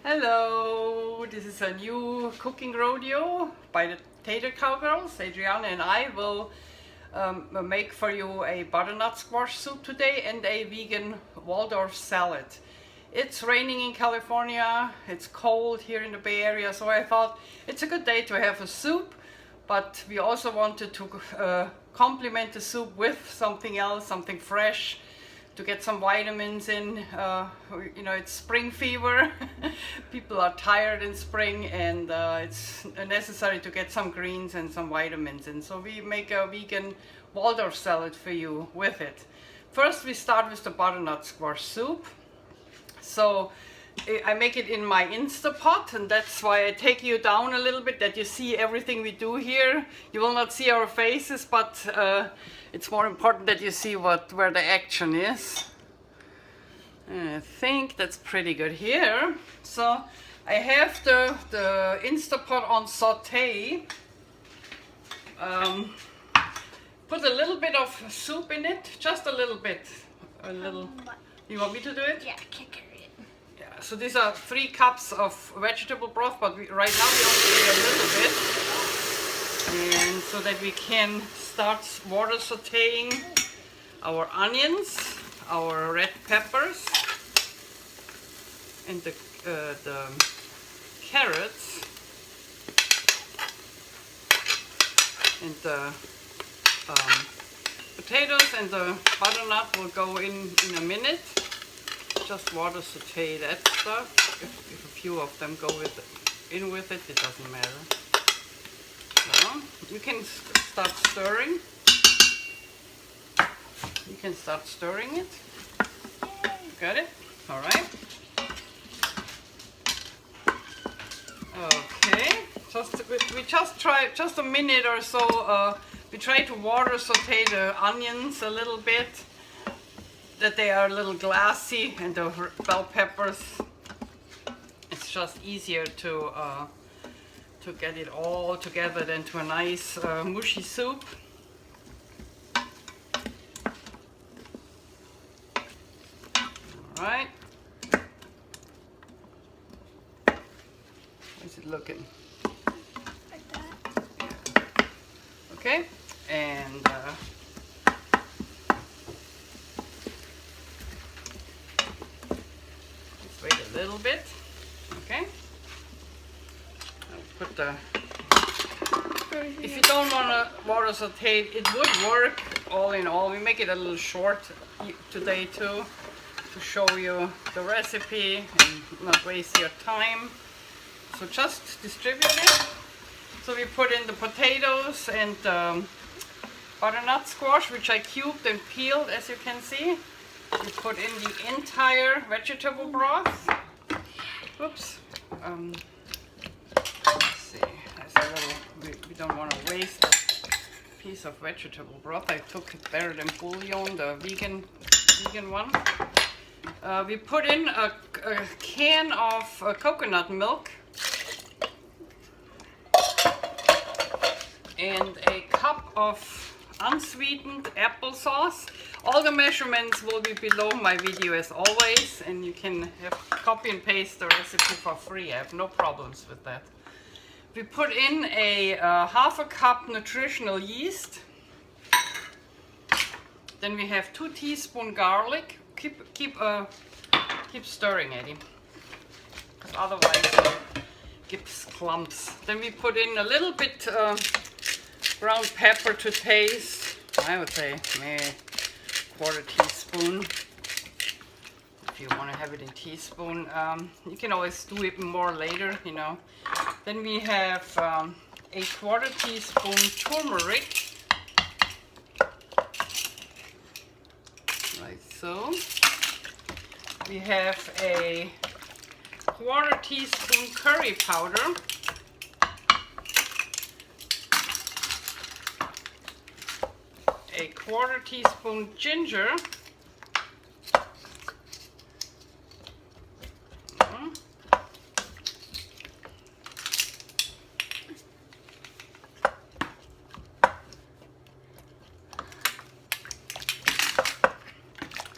Hello, this is a new cooking rodeo by the Tater Cowgirls. Adriana and I will make for you a butternut squash soup today and a vegan Waldorf salad. It's raining in California, it's cold here in the Bay Area, so I thought it's a good day to have a soup, but we also wanted to complement the soup with something else, something fresh, to get some vitamins in. You know, it's spring fever. People are tired in spring, and it's necessary to get some greens and some vitamins in. So we make a vegan Waldorf salad for you with it. First we start with the butternut squash soup. So I make it in my Instapot, and that's why I take you down a little bit, that you see everything we do here. You will not see our faces, but it's more important that you see where the action is. And I think that's pretty good here. So I have the Instapot on sautee. Put a little bit of soup in it, just a little bit. A little. You want me to do it? Yeah, kick it. Yeah. So these are 3 cups of vegetable broth, but right now we only need a little bit, and so that we can start water sauteing our onions, our red peppers, and the carrots, and the potatoes, and the butternut will go in a minute. Just water sautee that stuff. If a few of them go in with it, it doesn't matter. So you can start stirring. You can start stirring it. Got it? All right. Okay. We just try just a minute or so. We try to water sautee the onions a little bit, that they are a little glassy, and the bell peppers. It's just easier to get it all together than to a nice mushy soup. All right. How's it looking? Like that. Yeah. Okay, and let's wait a little bit. Okay. I'll put the. If you don't want to water sautee, it would work all in all. We make it a little short today too, to show you the recipe and not waste your time. So just distribute it. So we put in the potatoes and butternut squash, which I cubed and peeled, as you can see. We put in the entire vegetable broth. Oops. Let's see. There's a little. We don't want to waste a piece of vegetable broth. I took it better than bouillon, the vegan one. We put in a can of coconut milk and a cup of unsweetened applesauce. All the measurements will be below my video as always, and you can copy and paste the recipe for free. I have no problems with that. We put in a half a cup nutritional yeast. Then we have 2 teaspoons garlic. Keep stirring, Eddie, because otherwise it gives clumps. Then we put in a little bit ground pepper to taste. I would say maybe 1/4 teaspoon. If you want to have it in teaspoon, you can always do it more later, you know. Then we have a 1/4 teaspoon turmeric, like so. We have a 1/4 teaspoon curry powder, a 1/4 teaspoon ginger,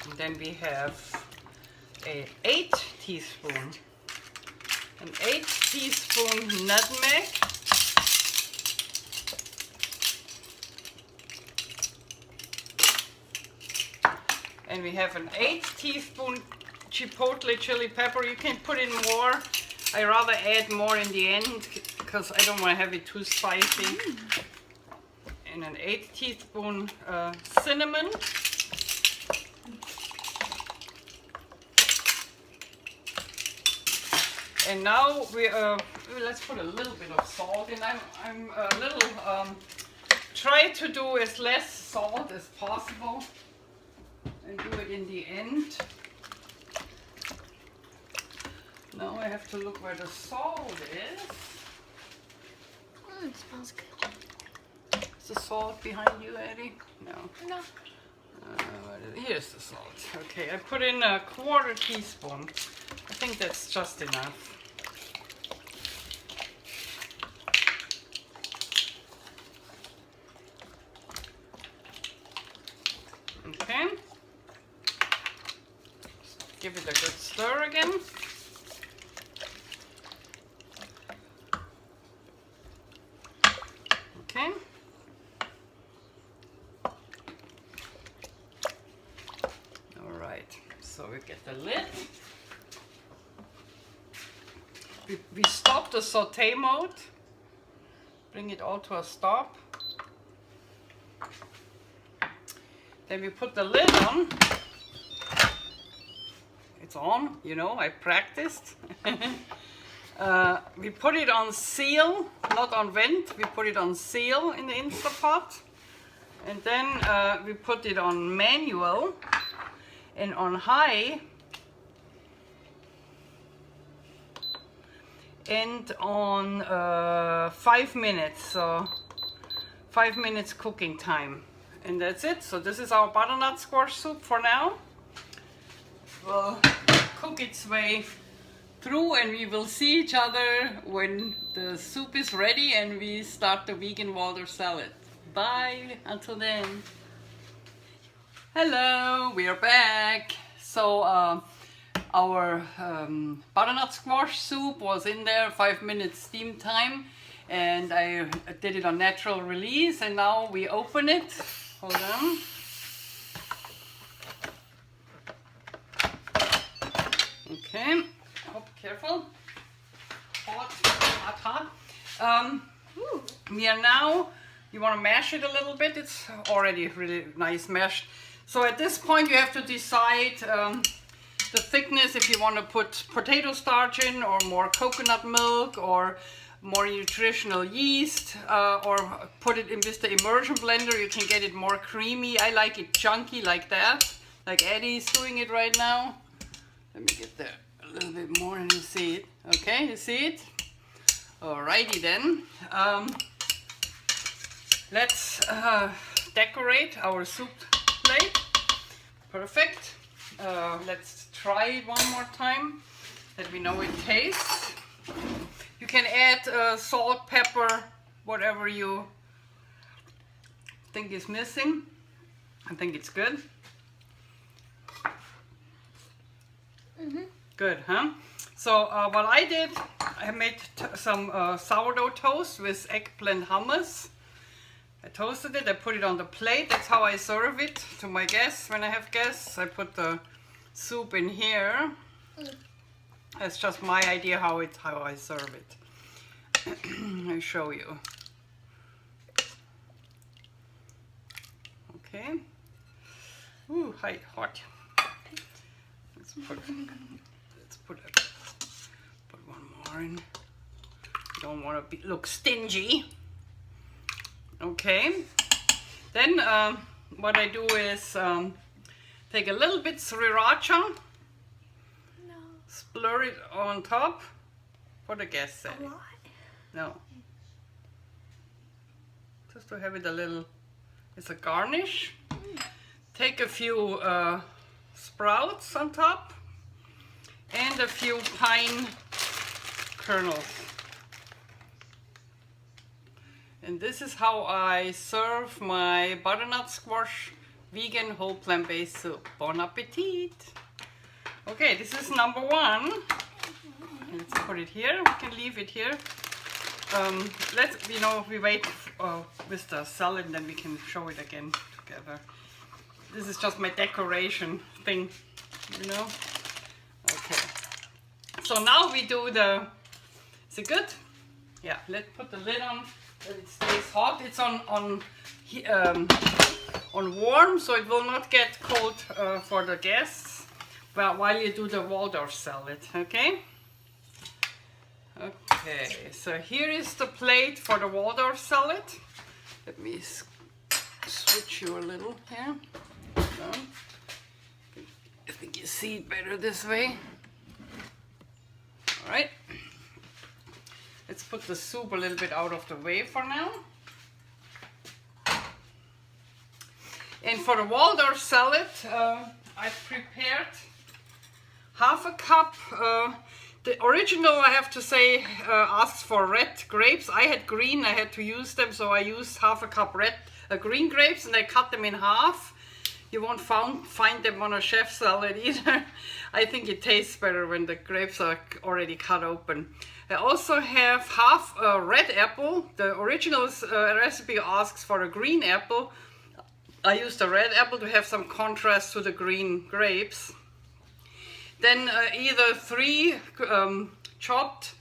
and then we have a 8 teaspoon an 1/8 teaspoon nutmeg, and we have an 1/8 teaspoon chipotle chili pepper. You can put in more. I rather add more in the end because I don't want to have it too spicy. And an 1/8 teaspoon cinnamon. And now let's put a little bit of salt in. I'm a little try to do as less salt as possible and do it in the end. Now I have to look where the salt is. Oh, it smells good. Is the salt behind you, Eddie? No. No. Here's the salt. Okay, I put in a 1/4 teaspoon. I think that's just enough. Okay. Give it a good stir again. Okay. All right. So we get the lid. We stop the saute mode. Bring it all to a stop. Then we put the lid on. It's on, you know, I practiced. We put it on seal, not on vent. We put it on seal in the Instapot. And then we put it on manual and on high. And on 5 minutes, so 5 minutes cooking time. And that's it. So this is our butternut squash soup for now. Will cook its way through and we will see each other when the soup is ready and we start the vegan Waldorf salad. Bye, until then. Hello, we are back. So our butternut squash soup was in there, 5 minutes steam time, and I did it on natural release, and now we open it. Hold on. Okay, oh, careful. Hot, hot, hot. We are now, you want to mash it a little bit. It's already really nice mashed. So at this point you have to decide the thickness, if you want to put potato starch in or more coconut milk or more nutritional yeast, or put it in with the immersion blender. You can get it more creamy. I like it chunky like that, like Eddie's doing it right now. Let me get there a little bit more and you see it. Okay, you see it? Alrighty then. Let's decorate our soup plate. Perfect. Let's try it one more time that we know it tastes. You can add salt, pepper, whatever you think is missing. I think it's good. Good, huh? So what I did, I made some sourdough toast with eggplant hummus. I toasted it, I put it on the plate. That's how I serve it to my guests when I have guests. I put the soup in here. That's just my idea how I serve it. I'll show you. Okay. Ooh, hot. Let's put one more in. You don't want to look stingy. Okay. Then what I do is take a little bit sriracha. Splur it on top. What the guest said. A lot? No. Just to have it a little, it's a garnish. Take a few sprouts on top and a few pine kernels. And this is how I serve my butternut squash vegan whole plant-based soup. Bon appetit! Okay, this is number one. let's put it here. We can leave it here. We wait with the salad and then we can show it again together. This is just my decoration thing, you know. Okay. So now we do the. Is it good? Yeah. Let's put the lid on. That it stays hot. It's on warm, so it will not get cold for the guests. But while you do the Waldorf salad, okay? Okay. So here is the plate for the Waldorf salad. Let me switch you a little here. I think you see it better this way. All right. Let's put the soup a little bit out of the way for now. And for the Waldorf salad, I've prepared half a cup. The original, I have to say, asks for red grapes. I had green, I had to use them, so I used half a cup green grapes, and I cut them in half. You won't find them on a chef salad either. I think it tastes better when the grapes are already cut open. I also have half a red apple. The original recipe asks for a green apple. I used a red apple to have some contrast to the green grapes. Then either 3 chopped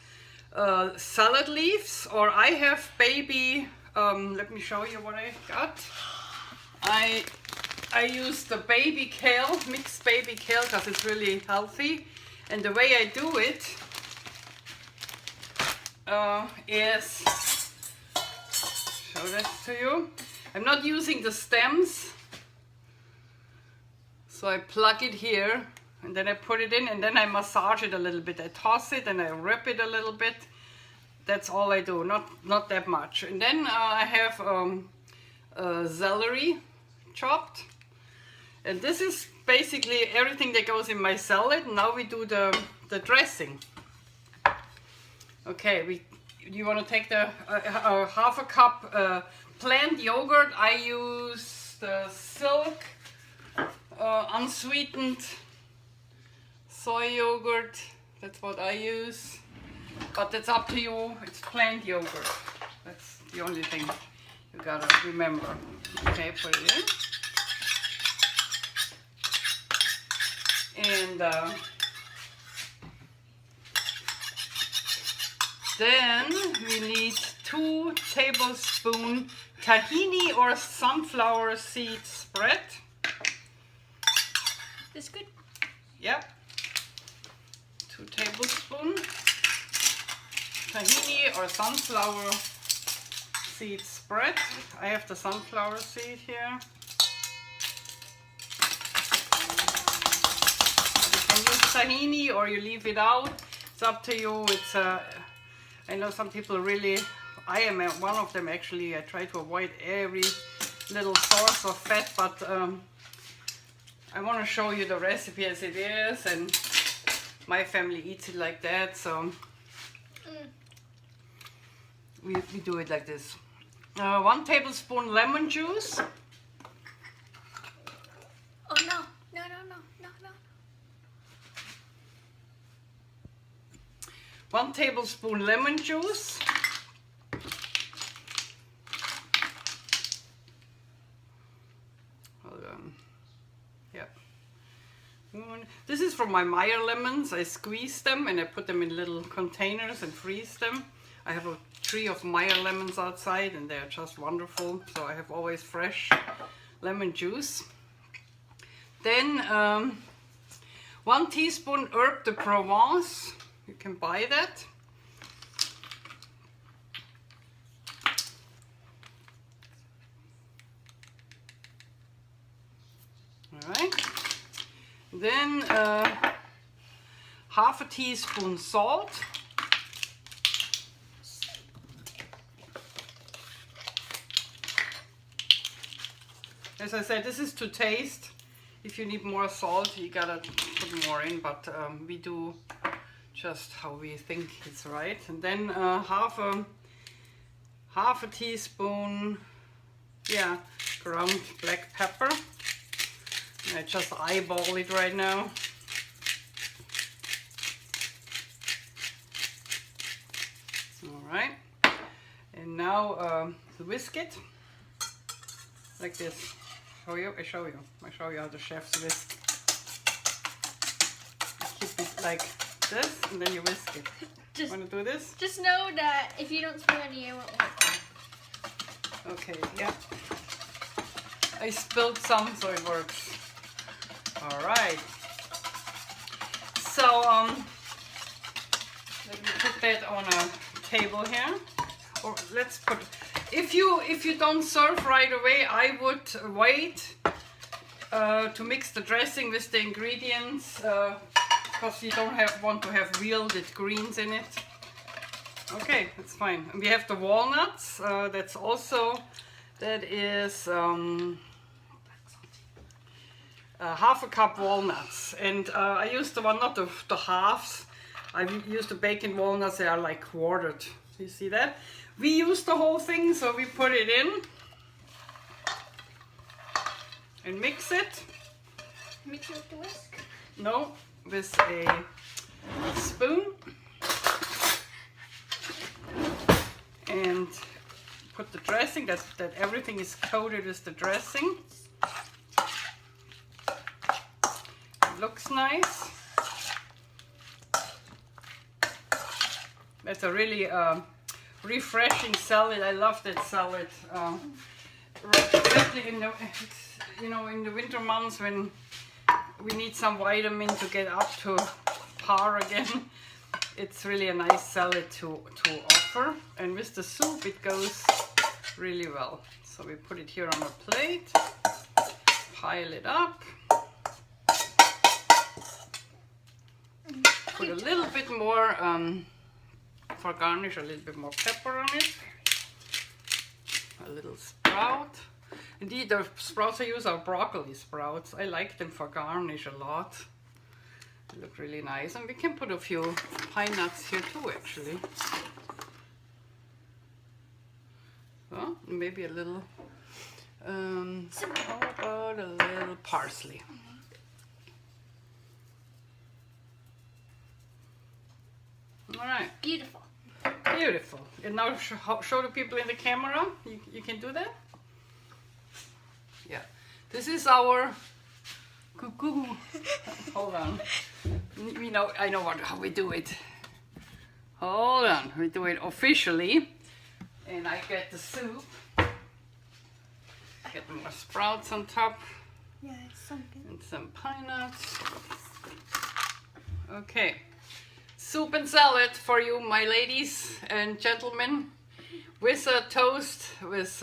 salad leaves, or I have baby, let me show you what I got. I use the baby kale, mixed baby kale, because it's really healthy. And the way I do it is, show that to you. I'm not using the stems. So I plug it here, and then I put it in, and then I massage it a little bit. I toss it and I rip it a little bit. That's all I do, not that much. And then I have celery chopped. And this is basically everything that goes in my salad. Now we do the dressing. Okay, you want to take the half a cup plant yogurt. I use the Silk unsweetened soy yogurt. That's what I use. But that's up to you. It's plant yogurt. That's the only thing you gotta remember. Okay, put it in. And then we need 2 tablespoons tahini or sunflower seed spread. This good? Yep. 2 tablespoons tahini or sunflower seed spread. I have the sunflower seed here. Tahini, or you leave it out. It's up to you. It's I know some people really, I am one of them actually. I try to avoid every little source of fat, but I want to show you the recipe as it is, and my family eats it like that, so we do it like this. 1 tablespoon lemon juice. Oh no. 1 tablespoon lemon juice. Hold on. Yep. This is from my Meyer lemons. I squeeze them and I put them in little containers and freeze them. I have a tree of Meyer lemons outside and they're just wonderful. So I have always fresh lemon juice. Then 1 teaspoon herb de Provence. You can buy that. All right. Then half a teaspoon salt. As I said, this is to taste. If you need more salt, you gotta put more in, but we do just how we think it's right. And then half a teaspoon, ground black pepper. And I just eyeball it right now. All right. And now whisk it like this. I show you how the chefs whisk. You keep it like this, and then you whisk it. Want to do this? Just know that if you don't spill any, it won't work. Okay, yeah. I spilled some, so it works. All right. So let me put that on a table here. Or let's put. If you don't serve right away, I would wait to mix the dressing with the ingredients because you don't want to have welded greens in it. Okay, that's fine. And we have the walnuts. That is half a cup walnuts, and I use the one, not the halves. I use the bacon walnuts. They are like quartered. You see that? We use the whole thing, so we put it in and mix it. Mix it with the whisk? No, with a spoon. And put the dressing, that everything is coated with the dressing. It looks nice. That's a really refreshing salad. I love that salad. Especially in the in the winter months when we need some vitamin to get up to par again. It's really a nice salad to offer, and with the soup it goes really well. So we put it here on a plate, pile it up, put a little bit more for garnish, a little bit more pepper on it, a little sprout. Indeed, the sprouts I use are broccoli sprouts. I like them for garnish a lot. They look really nice, and we can put a few pine nuts here too, actually. So maybe a little. How about a little parsley? All right. Beautiful. Beautiful. And now show the people in the camera. You can do that. Yeah. This is our cuckoo. Hold on. I know how we do it. Hold on. We do it officially. And I get the soup. Get more sprouts on top. Yeah, it's something. And some pine nuts. Okay. Soup and salad for you, my ladies and gentlemen. With a toast with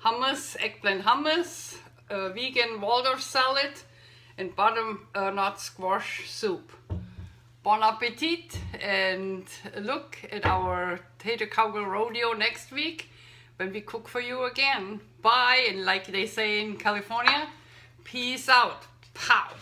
hummus, eggplant hummus, vegan Waldorf salad, and butternut squash soup. Bon appetit, and look at our Tater Cowgirl rodeo next week when we cook for you again. Bye, and like they say in California, peace out. Pow.